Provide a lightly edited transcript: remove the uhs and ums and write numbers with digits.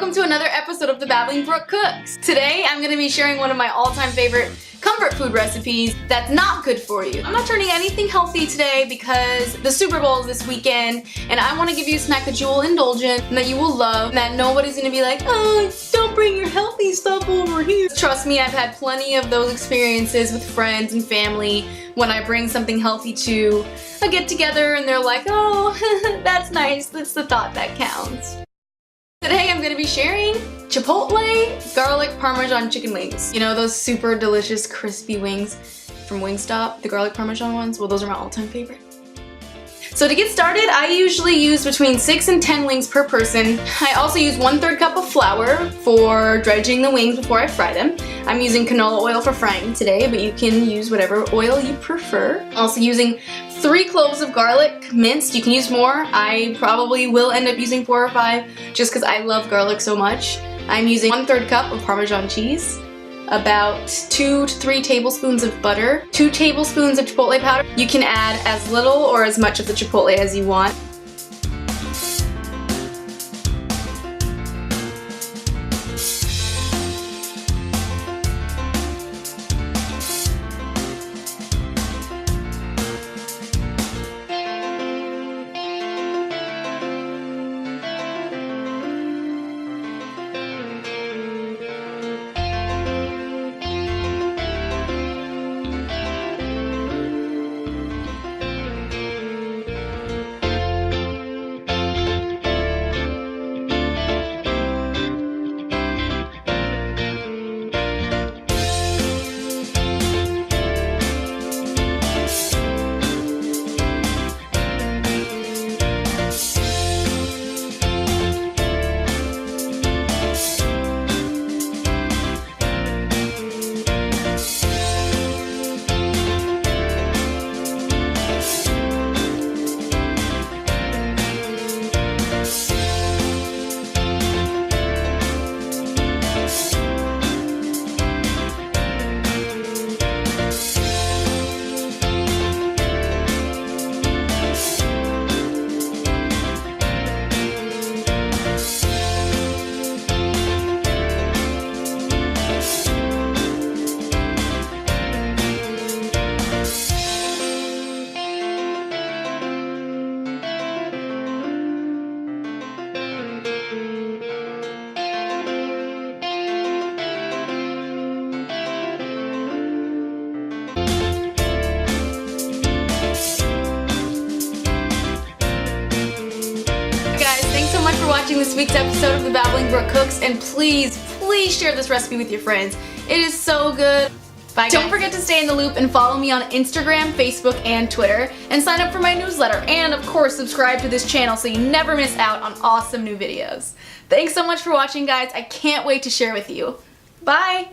welcome to another episode of the Babbling Brook Cooks. Today I'm going to be sharing one of my all-time favorite comfort food recipes that's not good for you. I'm not turning anything healthy today because the Super Bowl is this weekend and I want to give you a snack that you will indulge in and that you will love and that nobody's going to be like, oh, don't bring your healthy stuff over here. Trust me, I've had plenty of those experiences with friends and family when I bring something healthy to a get-together and they're like, oh, that's nice, that's the thought that counts. Today I'm going to be sharing Chipotle garlic Parmesan chicken wings. You know those super delicious crispy wings from Wingstop, the garlic Parmesan ones? Well, those are my all-time favorite. So to get started, I usually use between 6 and 10 wings per person. I also use 1/3 cup of flour for dredging the wings before I fry them. I'm using canola oil for frying today, but you can use whatever oil you prefer. Also using 3 cloves of garlic, minced. You can use more. I probably will end up using 4 or 5 just because I love garlic so much. I'm using 1/3 cup of Parmesan cheese, about 2 to 3 tablespoons of butter, 2 tablespoons of Chipotle powder. You can add as little or as much of the Chipotle as you want. For watching this week's episode of the Babbling Brook Cooks, and please share this recipe with your friends. It is so good. Bye, guys. Don't forget to stay in the loop and follow me on Instagram, Facebook, and Twitter, and sign up for my newsletter, and of course subscribe to this channel so you never miss out on awesome new videos. Thanks so much for watching, guys. I can't wait to share with you. Bye!